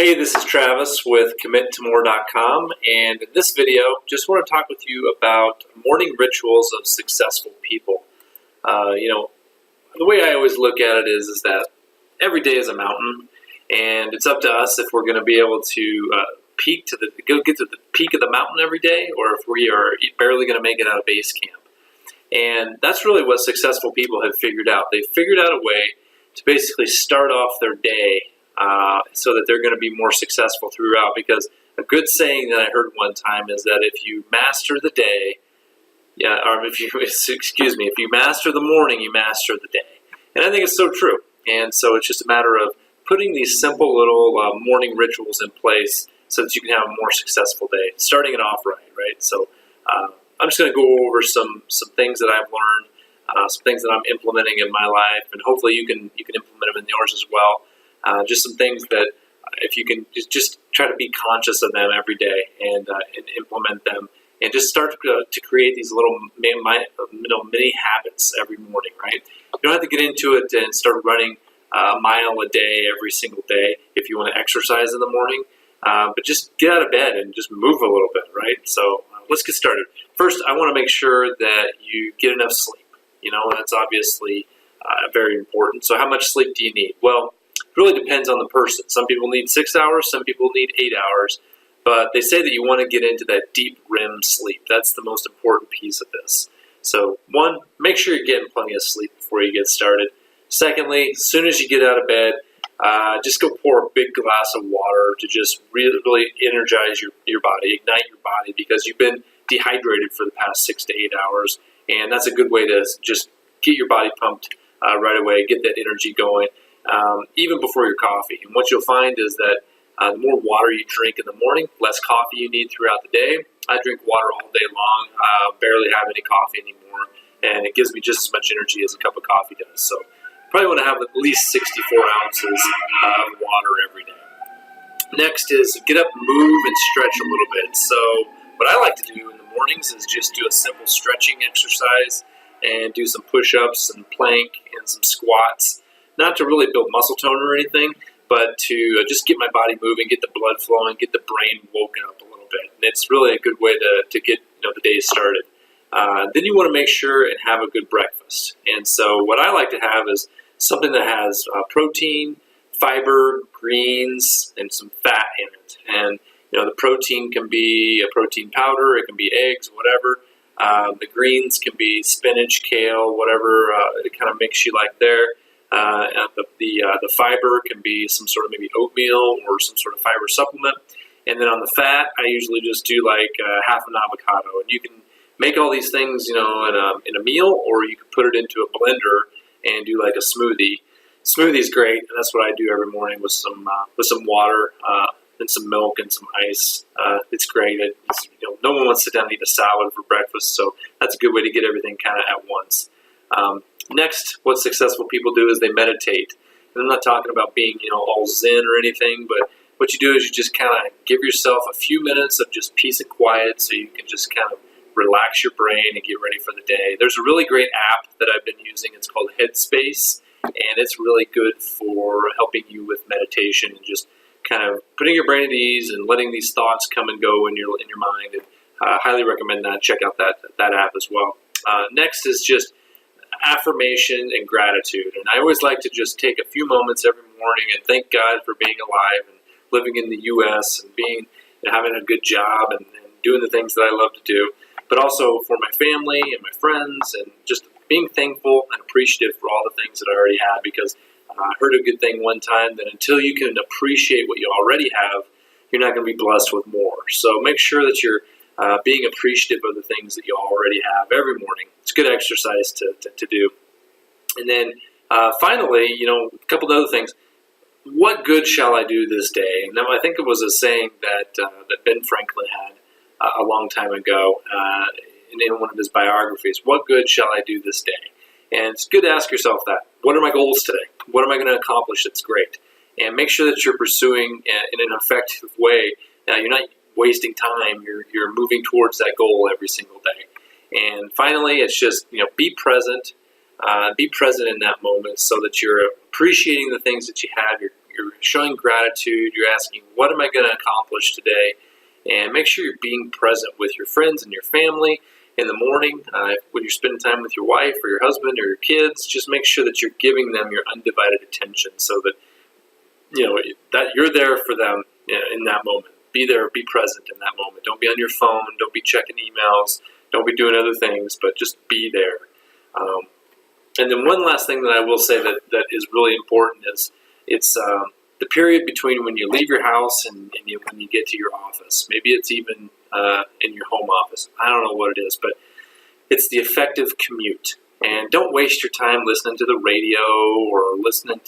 Hey, this is Travis with CommitToMore.com, and in this video, just want to talk with you about morning rituals of successful people. The way I always look at it is that every day is a mountain, and it's up to us if we're going to be able to get to the peak of the mountain every day, or if we are barely going to make it out of Basecamp. And that's really what successful people have figured out. They've figured out a way to basically start off their day so that they're going to be more successful throughout. Because a good saying that I heard one time is that if you master the day, if you master the morning, you master the day. And I think it's so true. And so it's just a matter of putting these simple little morning rituals in place so that you can have a more successful day, starting it off right? So I'm just going to go over some things that I've learned, some things that I'm implementing in my life, and hopefully you can implement them in yours as well. Just some things that if you can just try to be conscious of them every day and implement them, and just start to create these little mini habits every morning, right? You don't have to get into it and start running a mile a day every single day if you want to exercise in the morning, but just get out of bed and just move a little bit, right? So let's get started. First, I want to make sure that you get enough sleep. That's obviously very important. So how much sleep do you need? Well, it really depends on the person. Some people need 6 hours, some people need 8 hours, but they say that you want to get into that deep REM sleep. That's the most important piece of this. So one, make sure you're getting plenty of sleep before you get started. Secondly, as soon as you get out of bed, just go pour a big glass of water to just really energize your body, ignite your body, because you've been dehydrated for the past 6 to 8 hours, and that's a good way to just get your body pumped right away, get that energy going. Even before your coffee. And what you'll find is that the more water you drink in the morning, less coffee you need throughout the day. I drink water all day long, barely have any coffee anymore, and it gives me just as much energy as a cup of coffee does. So you probably want to have at least 64 ounces of water every day. Next is get up, move, and stretch a little bit. So what I like to do in the mornings is just do a simple stretching exercise and do some push-ups and plank and some squats. Not to really build muscle tone or anything, but to just get my body moving, get the blood flowing, get the brain woken up a little bit. And it's really a good way to get the day started. Then you want to make sure and have a good breakfast. And so what I like to have is something that has protein, fiber, greens, and some fat in it. And the protein can be a protein powder, it can be eggs, whatever. The greens can be spinach, kale, whatever it kind of mix you like there. The fiber can be some sort of maybe oatmeal or some sort of fiber supplement. And then on the fat, I usually just do like half an avocado. And you can make all these things, in a meal, or you can put it into a blender and do like a smoothie. Smoothie is great, and that's what I do every morning with some water and some milk and some ice. It's great. No one wants to sit down and eat a salad for breakfast, so that's a good way to get everything kind of at once. Next, what successful people do is they meditate. And I'm not talking about being, all zen or anything, but what you do is you just kind of give yourself a few minutes of just peace and quiet so you can just kind of relax your brain and get ready for the day. There's a really great app that I've been using. It's called Headspace, and it's really good for helping you with meditation and just kind of putting your brain at ease and letting these thoughts come and go in your mind. And I highly recommend that. Check out that app as well. Next is just affirmation and gratitude. And I always like to just take a few moments every morning and thank God for being alive and living in the U.S. and having a good job and doing the things that I love to do, but also for my family and my friends, and just being thankful and appreciative for all the things that I already have, because I heard a good thing one time that until you can appreciate what you already have, you're not going to be blessed with more. So make sure that you're being appreciative of the things that you already have every morning. It's good exercise to do. And then finally, a couple of other things. What good shall I do this day? And I think it was a saying that Ben Franklin had a long time ago in one of his biographies. What good shall I do this day? And it's good to ask yourself that. What are my goals today? What am I going to accomplish that's great? And make sure that you're pursuing in an effective way. You're not wasting time. You're moving towards that goal every single day. And finally, it's just, be present. Be present in that moment so that you're appreciating the things that you have. You're you're showing gratitude. You're asking, what am I going to accomplish today? And make sure you're being present with your friends and your family in the morning. When you're spending time with your wife or your husband or your kids, just make sure that you're giving them your undivided attention, so that that you're there for them in that moment. Be there, be present in that moment. Don't be on your phone. Don't be checking emails. Don't be doing other things, but just be there. And then one last thing that I will say that is really important is it's the period between when you leave your house and when you get to your office. Maybe it's even in your home office. I don't know what it is, but it's the effective commute. And don't waste your time listening to the radio or listening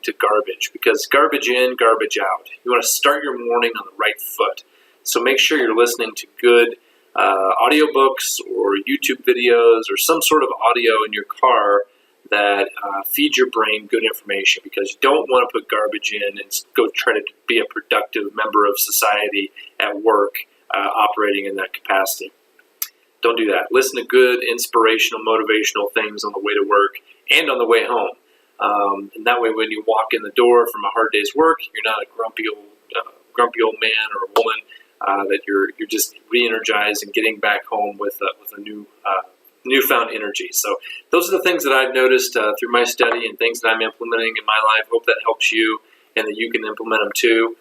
to garbage, because garbage in, garbage out. You want to start your morning on the right foot. So make sure you're listening to good audiobooks or YouTube videos or some sort of audio in your car that feeds your brain good information, because you don't want to put garbage in and go try to be a productive member of society at work operating in that capacity. Don't do that. Listen to good, inspirational, motivational things on the way to work and on the way home. And that way, when you walk in the door from a hard day's work, you're not a grumpy old man or a woman. That you're just re-energized and getting back home with a newfound energy. So those are the things that I've noticed through my study and things that I'm implementing in my life. Hope that helps you and that you can implement them too.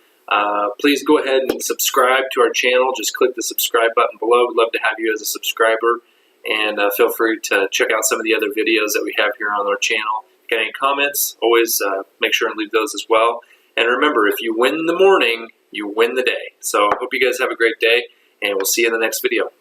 Please go ahead and subscribe to our channel. Just click the subscribe button below. We'd love to have you as a subscriber. And feel free to check out some of the other videos that we have here on our channel. If you got any comments, always make sure and leave those as well. And remember, if you win in the morning, you win the day. So I hope you guys have a great day, and we'll see you in the next video.